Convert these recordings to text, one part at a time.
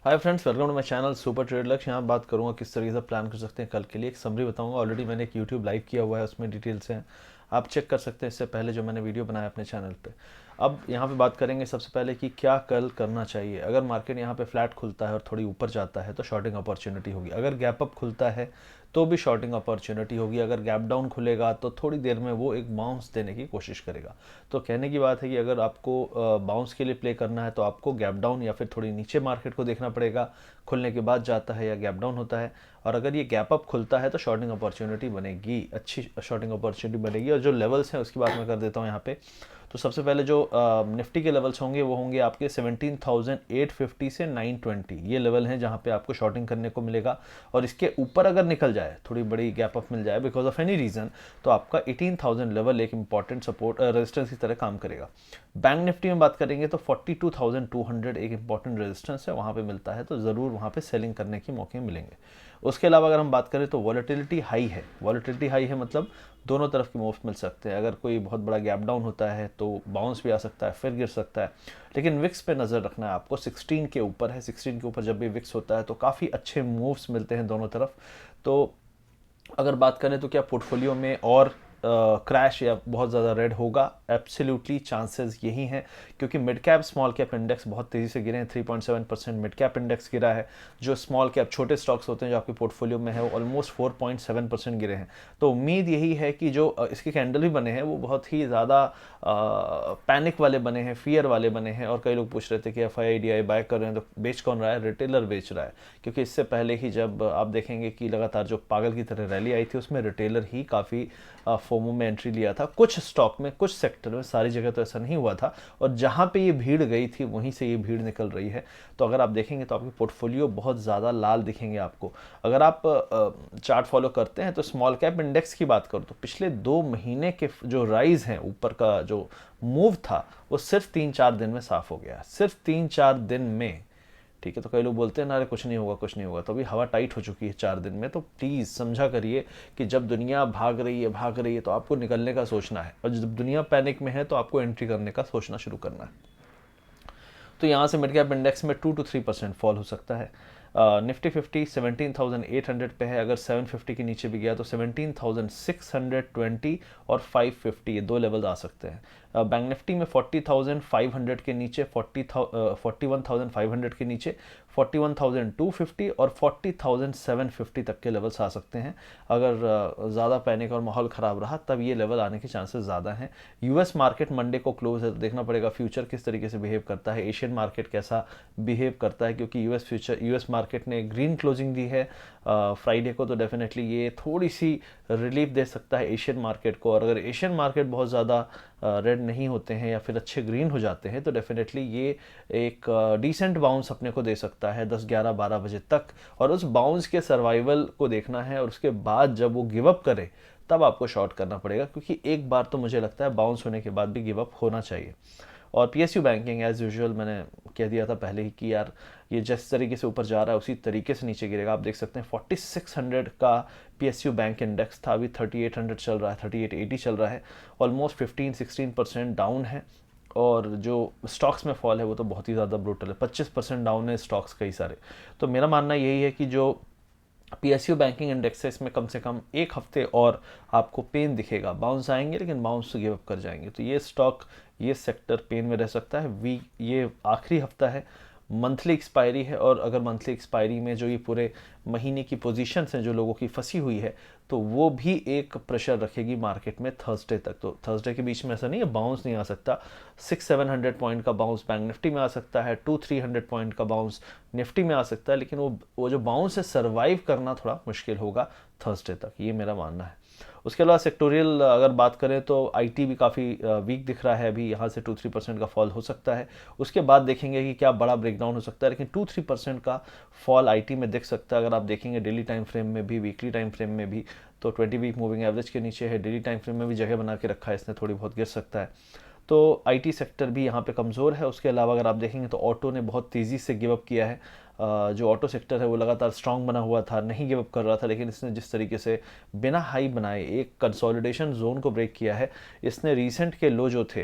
Hi friends, welcome to my channel super trade Lakshya. यहाँ बात करूँगा किस तरीके से प्लान कर सकते हैं कल के लिए। एक समरी बताऊँगा। ऑलरेडी मैंने एक यूट्यूब लाइव किया हुआ है, उसमें डिटेल्स हैं, आप चेक कर सकते हैं इससे पहले जो मैंने वीडियो बनाया अपने चैनल पे। अब यहाँ पे बात करेंगे सबसे पहले कि क्या कल करना चाहिए। अगर मार्केट यहाँ पे फ्लैट खुलता है और थोड़ी ऊपर जाता है तो शॉर्टिंग अपॉर्चुनिटी होगी। अगर गैप अप खुलता है तो भी शॉर्टिंग अपॉर्चुनिटी होगी। अगर गैप डाउन खुलेगा तो थोड़ी देर में वो एक बाउंस देने की कोशिश करेगा। तो कहने की बात है कि अगर आपको बाउंस के लिए प्ले करना है तो आपको गैप डाउन या फिर थोड़ी नीचे मार्केट को देखना पड़ेगा, खुलने के बाद जाता है या गैप डाउन होता है। और अगर ये गैप अप खुलता है तो शॉर्टिंग अपॉर्चुनिटी बनेगी, अच्छी शॉर्टिंग अपॉर्चुनिटी बनेगी। और जो लेवल्स हैं उसकी बात मैं कर देता हूँ यहाँ पे। तो सबसे पहले जो निफ्टी के लेवल्स होंगे वो होंगे आपके 17,850 से 920। ये लेवल हैं जहाँ पे आपको शॉर्टिंग करने को मिलेगा। और इसके ऊपर अगर निकल जाए, थोड़ी बड़ी गैप अप मिल जाए बिकॉज ऑफ एनी रीज़न, तो आपका 18,000 लेवल एक इंपॉर्टेंट सपोर्ट रेजिस्टेंस की तरह काम करेगा। बैंक निफ्टी में बात करेंगे तो 42,200 एक इंपॉर्टेंट रेजिस्टेंस है, वहाँ पे मिलता है, तो ज़रूर वहाँ पे सेलिंग करने के मौके मिलेंगे। उसके अलावा अगर हम बात करें तो वॉलेटिलिटी हाई है। वॉलेटिलिटी हाई है मतलब दोनों तरफ के मूव्स मिल सकते हैं। अगर कोई बहुत बड़ा गैप डाउन होता है तो बाउंस भी आ सकता है, फिर गिर सकता है। लेकिन विक्स पे नज़र रखना है आपको, 16 के ऊपर है। 16 के ऊपर जब भी विक्स होता है तो काफ़ी अच्छे मूव्स मिलते हैं दोनों तरफ। तो अगर बात करें तो क्या पोर्टफोलियो में और क्रैश या बहुत ज़्यादा रेड होगा? एब्सोल्युटली चांसेस यही हैं, क्योंकि mid cap small cap index बहुत तेज़ी से गिरे हैं। 3.7% मिड कैप इंडेक्स गिरा है। जो स्मॉल कैप छोटे स्टॉक्स होते हैं जो आपके पोर्टफोलियो में है वो ऑलमोस्ट 4.7% गिरे हैं। तो उम्मीद यही है कि जो इसके कैंडल भी बने हैं वो बहुत ही ज़्यादा पैनिक वाले बने हैं, फियर वाले बने हैं। और कई लोग पूछ रहे थे कि FIDI बाय कर रहे हैं तो बेच कौन रहा है? रिटेलर बेच रहा है। क्योंकि इससे पहले ही जब आप देखेंगे कि लगातार जो पागल की तरह रैली आई थी उसमें रिटेलर ही काफ़ी फोमो में एंट्री लिया था। कुछ स्टॉक में, कुछ सेक्टर में, सारी जगह तो ऐसा नहीं हुआ था। और जहाँ पे ये भीड़ गई थी वहीं से ये भीड़ निकल रही है। तो अगर आप देखेंगे तो आपके पोर्टफोलियो बहुत ज़्यादा लाल दिखेंगे आपको। अगर आप चार्ट फॉलो करते हैं तो स्मॉल कैप इंडेक्स की बात करूँ तो पिछले 2 महीने के जो राइज हैं, ऊपर का जो मूव था, वो सिर्फ 3-4 दिन में साफ हो गया। सिर्फ 3-4 दिन में, ठीक है। तो कई लोग बोलते हैं ना, अरे कुछ नहीं होगा, कुछ नहीं होगा। तो अभी हवा टाइट हो चुकी है 4 दिन में। तो प्लीज़ समझा करिए कि जब दुनिया भाग रही है तो आपको निकलने का सोचना है, और जब दुनिया पैनिक में है तो आपको एंट्री करने का सोचना शुरू करना है। तो यहाँ से मिड कैप इंडेक्स में 2 to 3% फॉल हो सकता है। निफ्टी 50 17,800 पे है। अगर 750 के नीचे भी गया तो 17,620 और 550, ये दो लेवल आ सकते हैं। बैंक निफ्टी में 40,500 के नीचे, 41,500 के नीचे, 41,250 और 40,750 तक के लेवल्स आ सकते हैं। अगर ज़्यादा पैनिक और माहौल ख़राब रहा तब ये लेवल आने के चांसेस ज़्यादा हैं। यूएस मार्केट मंडे को क्लोज है तो देखना पड़ेगा फ्यूचर किस तरीके से बिहेव करता है, एशियन मार्केट कैसा बिहेव करता है। क्योंकि यूएस मार्केट ने ग्रीन क्लोजिंग दी है फ्राइडे को, तो डेफिनेटली ये थोड़ी सी रिलीफ दे सकता है एशियन मार्केट को। और अगर एशियन मार्केट बहुत ज़्यादा रेड नहीं होते हैं या फिर अच्छे ग्रीन हो जाते हैं तो डेफिनेटली ये एक डिसेंट बाउंस अपने को दे सकता है 10, 11, 12 बजे तक। और उस बाउंस के सर्वाइवल को देखना है, और उसके बाद जब वो गिव अप करे तब आपको शॉर्ट करना पड़ेगा। क्योंकि एक बार तो मुझे लगता है बाउंस होने के बाद भी गिव अप होना चाहिए। और PSU बैंकिंग एज यूजुअल मैंने कह दिया था पहले ही कि यार ये जिस तरीके से ऊपर जा रहा है उसी तरीके से नीचे गिरेगा। आप देख सकते हैं 4600 का PSU बैंक इंडेक्स था, अभी 3800 चल रहा है, 3880 चल रहा है। ऑलमोस्ट 15-16% डाउन है। और जो स्टॉक्स में फॉल है वो तो बहुत ही ज़्यादा ब्रूटल है, 25% डाउन है स्टॉक्स कई सारे। तो मेरा मानना यही है कि जो PSU बैंकिंग इंडेक्स है इसमें कम से कम एक हफ्ते और आपको पेन दिखेगा। बाउंस आएंगे लेकिन बाउंस से गिव अप कर जाएंगे। तो ये स्टॉक, ये सेक्टर पेन में रह सकता है। ये आखिरी हफ्ता है, मंथली एक्सपायरी है। और अगर मंथली एक्सपायरी में जो ये पूरे महीने की पोजीशंस हैं जो लोगों की फंसी हुई है, तो वो भी एक प्रेशर रखेगी मार्केट में थर्सडे तक। तो थर्सडे के बीच में ऐसा नहीं है बाउंस नहीं आ सकता। 600-700 पॉइंट का बाउंस बैंक निफ्टी में आ सकता है, 200-300 पॉइंट का बाउंस निफ्टी में आ सकता है। लेकिन वो जो बाउंस है सर्वाइव करना थोड़ा मुश्किल होगा थर्सडे तक, ये मेरा मानना है। उसके अलावा सेक्टोरियल अगर बात करें तो IT भी काफ़ी वीक दिख रहा है। अभी यहाँ से 2-3% का फॉल हो सकता है। उसके बाद देखेंगे कि क्या बड़ा ब्रेकडाउन हो सकता है। लेकिन 2-3% का फॉल IT में दिख सकता है। अगर आप देखेंगे डेली टाइम फ्रेम में भी, वीकली टाइम फ्रेम में भी, तो 20 वीक मूविंग एवरेज के नीचे है। डेली टाइम फ्रेम में भी जगह बना के रखा है इसने, थोड़ी बहुत गिर सकता है। तो IT सेक्टर भी यहाँ पे कमज़ोर है। उसके अलावा अगर आप देखेंगे तो ऑटो ने बहुत तेज़ी से गिव अप किया है। जो ऑटो सेक्टर है वो लगातार स्ट्रांग बना हुआ था, नहीं गिव अप कर रहा था। लेकिन इसने जिस तरीके से बिना हाई बनाए एक कंसोलिडेशन जोन को ब्रेक किया है। इसने रीसेंट के लो जो थे,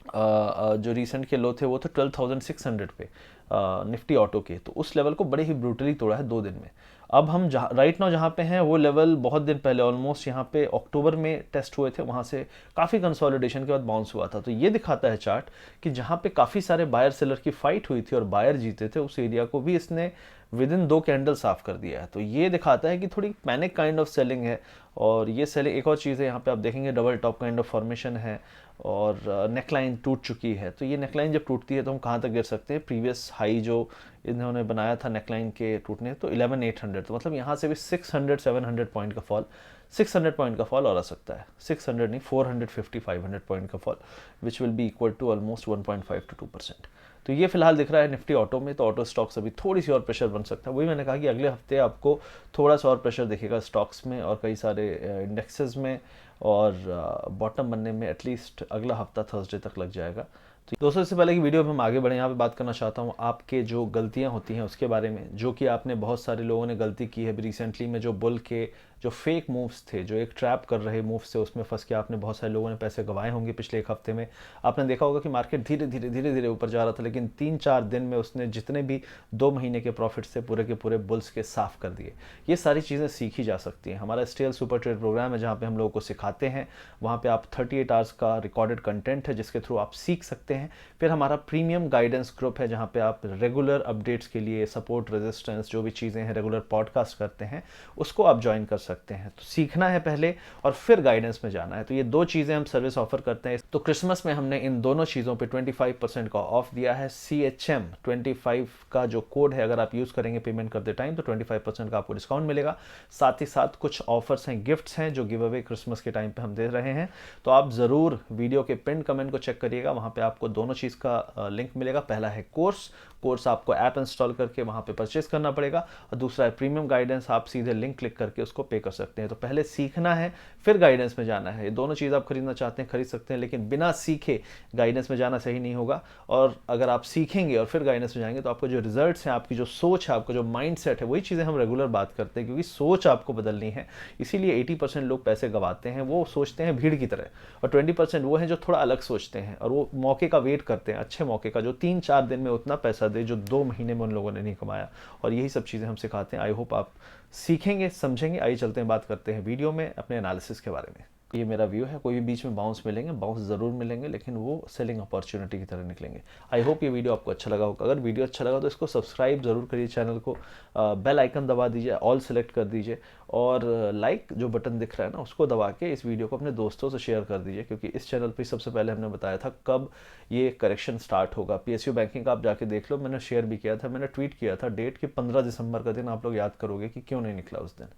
जो रीसेंट के लो थे वो थे 12,600 पे। निफ्टी ऑटो के, तो उस लेवल को बड़े ही ब्रूटली तोड़ा है 2 दिन में। अब हम जहाँ राइट नाउ जहाँ पे हैं वो लेवल बहुत दिन पहले ऑलमोस्ट यहाँ पे अक्टूबर में टेस्ट हुए थे, वहाँ से काफ़ी कंसोलिडेशन के बाद बाउंस हुआ था। तो ये दिखाता है चार्ट कि जहाँ पे काफ़ी सारे बायर सेलर की फाइट हुई थी और बायर जीते थे, उस एरिया को भी इसने विद इन 2 कैंडल साफ कर दिया है। तो ये दिखाता है कि थोड़ी पैनिक काइंड ऑफ सेलिंग है। और ये सेलिंग, एक और चीज़ है यहाँ पे आप देखेंगे double top kind of formation है और नेकलाइन टूट चुकी है। तो ये नेकलाइन जब टूटती है तो हम कहाँ तक गिर सकते हैं, प्रीवियस हाई जो इन्होंने बनाया था नेकलाइन के टूटने, तो 11,800, तो मतलब यहाँ से भी 600-700 पॉइंट का फॉल, 600 पॉइंट का फॉल और आ सकता है, 600 नहीं 450-500 पॉइंट का fall, which will be equal to almost 1.5 to 2%। तो ये फिलहाल दिख रहा है निफ्टी ऑटो में। तो ऑटो स्टॉक्स अभी थोड़ी सी और प्रेशर बन सकता है। वही मैंने कहा कि अगले हफ्ते आपको थोड़ा सा और प्रेशर दिखेगा स्टॉक्स में और कई सारे इंडेक्सेस में, और बॉटम बनने में एटलीस्ट अगला हफ्ता थर्सडे तक लग जाएगा। तो दोस्तों, इससे पहले कि वीडियो में हम आगे बढ़े, यहाँ पे बात करना चाहता हूँ आपके जो गलतियाँ होती हैं उसके बारे में, जो कि आपने बहुत सारे लोगों ने गलती की है रिसेंटली में। जो बुल के जो फेक मूव्स थे, जो एक ट्रैप कर रहे मूव्स थे, उसमें फंस के आपने बहुत सारे लोगों ने पैसे गंवाए होंगे पिछले 1 हफ्ते में। आपने देखा होगा कि मार्केट धीरे धीरे ऊपर जा रहा था, लेकिन 3-4 दिन में उसने जितने भी 2 महीने के प्रॉफिट्स थे पूरे के पूरे बुल्स के साफ कर दिए। ये सारी चीज़ें सीखी जा सकती हैं। हमारा स्टेल सुपर ट्रेड प्रोग्राम है जहाँ पे हम लोगों को सिखाते हैं। वहाँ पे आप 38 आवर्स का रिकॉर्डेड कंटेंट है जिसके थ्रू आप सीख सकते हैं। फिर हमारा प्रीमियम गाइडेंस ग्रुप है जहाँ पे आप रेगुलर अपडेट्स के लिए सपोर्ट, रेजिस्टेंस, जो भी चीज़ें हैं, रेगुलर पॉडकास्ट करते हैं, उसको आप ज्वाइन कर सकते हैं। तो सीखना है पहले और फिर गाइडेंस में जाना है। तो ये 2 चीज़ें हम सर्विस ऑफर करते हैं। तो क्रिसमस में हमने इन दोनों चीज़ों पे 25% का ऑफ दिया है। CHM 25 का जो कोड है, अगर आप यूज़ करेंगे पेमेंट करते टाइम, तो 25% का आपको डिस्काउंट मिलेगा। साथ ही साथ कुछ ऑफर्स हैं, गिफ्ट्स हैं जो गिव अवे क्रिसमस के टाइम पे हम दे रहे हैं। तो आप ज़रूर वीडियो के पिन कमेंट को चेक करिएगा, वहाँ पे आपको दोनों चीज़ का लिंक मिलेगा। पहला है कोर्स आपको ऐप इंस्टॉल करके वहाँ पे परचेस करना पड़ेगा, और दूसरा है प्रीमियम गाइडेंस, आप सीधे लिंक क्लिक करके उसको पे कर सकते हैं। तो पहले सीखना है फिर गाइडेंस में जाना है। ये दोनों चीज़ आप खरीदना चाहते हैं खरीद सकते हैं, लेकिन बिना सीखे गाइडेंस में जाना सही नहीं होगा। और अगर आप सीखेंगे और फिर गाइडेंस में जाएंगे तो आपको जो रिजल्ट्स हैं, आपकी जो सोच है, आपका जो माइंड सेट है, वही चीज़ें हम रेगुलर बात करते हैं, क्योंकि सोच आपको बदलनी है। इसीलिए 80% लोग पैसे गंवाते हैं, वो सोचते हैं भीड़ की तरह, और 20% वो हैं जो थोड़ा अलग सोचते हैं और वो मौके का वेट करते हैं, अच्छे मौके का, जो 3-4 दिन में उतना पैसा दे जो 2 महीने में उन लोगों ने नहीं कमाया। और यही सब चीज़ें हम सिखाते हैं। आई होप आप सीखेंगे, समझेंगे। आइए चलते हैं, बात करते हैं वीडियो में अपने एनालिसिस के बारे में। ये मेरा व्यू है। कोई भी बीच में बाउंस मिलेंगे, बाउंस ज़रूर मिलेंगे, लेकिन वो सेलिंग अपॉर्चुनिटी की तरह निकलेंगे। आई होप ये वीडियो आपको अच्छा लगा होगा। अगर वीडियो अच्छा लगा तो इसको सब्सक्राइब ज़रूर करिए चैनल को, बेल आइकन दबा दीजिए, ऑल सेलेक्ट कर दीजिए, और लाइक जो बटन दिख रहा है ना, उसको दबा के इस वीडियो को अपने दोस्तों से शेयर कर दीजिए, क्योंकि इस चैनल पर सबसे पहले हमने बताया था कब ये करेक्शन स्टार्ट होगा। PSU बैंकिंग का आप जाके देख लो, मैंने शेयर भी किया था, मैंने ट्वीट किया था डेट कि 15 दिसंबर का दिन। आप लोग याद करोगे कि क्यों नहीं निकला उस दिन,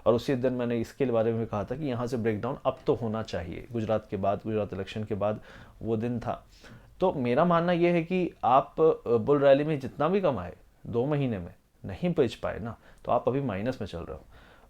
और उसी दिन मैंने इसके बारे में कहा था कि यहाँ से ब्रेकडाउन अब तो होना चाहिए। गुजरात के बाद, गुजरात इलेक्शन के बाद वो दिन था। तो मेरा मानना ये है कि आप बुल रैली में जितना भी कमाए 2 महीने में नहीं बेच पाए ना, तो आप अभी माइनस में चल रहे हो।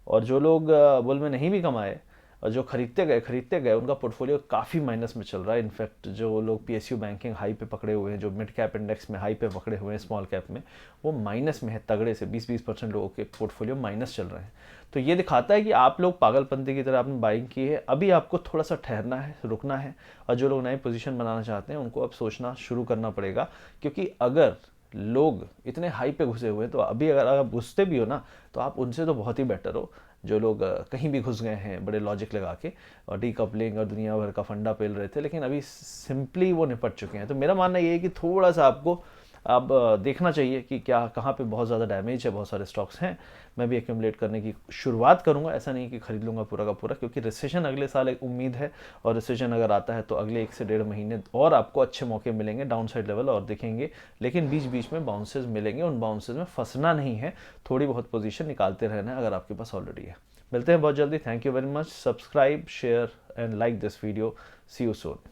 और जो लोग बुल में नहीं भी कमाए और जो खरीदते गए उनका पोर्टफोलियो काफ़ी माइनस में चल रहा है। इनफैक्ट जो लोग PSU बैंकिंग हाई पे पकड़े हुए हैं, जो मिड कैप इंडेक्स में हाई पे पकड़े हुए हैं, स्मॉल कैप में, वो माइनस में है तगड़े से। 20% लोगों के पोर्टफोलियो माइनस चल रहे हैं। तो ये दिखाता है कि आप लोग पागलपंती की तरह आपने बाइंग की है। अभी आपको थोड़ा सा ठहरना है, रुकना है, और जो लोग नई पोजीशन बनाना चाहते हैं उनको अब सोचना शुरू करना पड़ेगा। क्योंकि अगर लोग इतने हाई पे घुसे हुए हैं, तो अभी अगर आप घुसते भी हो ना, तो आप उनसे तो बहुत ही बेटर हो जो लोग कहीं भी घुस गए हैं बड़े लॉजिक लगा के, और डीकपलिंग और दुनिया भर का फंडा पेल रहे थे, लेकिन अभी सिंपली वो निपट चुके हैं। तो मेरा मानना ये है कि थोड़ा सा आपको अब देखना चाहिए कि क्या कहाँ पे बहुत ज़्यादा डैमेज है। बहुत सारे स्टॉक्स हैं, मैं भी एक्यूमुलेट करने की शुरुआत करूँगा। ऐसा नहीं कि खरीद लूँगा पूरा का पूरा, क्योंकि रिसेशन अगले साल एक उम्मीद है, और रिसेशन अगर आता है तो अगले 1 से 1.5 महीने और आपको अच्छे मौके मिलेंगे, डाउन साइड लेवल और दिखेंगे, लेकिन बीच बीच में बाउंसेस मिलेंगे। उन बाउंसेस में फंसना नहीं है, थोड़ी बहुत पोजीशन निकालते रहना है अगर आपके पास ऑलरेडी है। मिलते हैं बहुत जल्दी। Thank you very much. Subscribe, share and like this video. See you soon.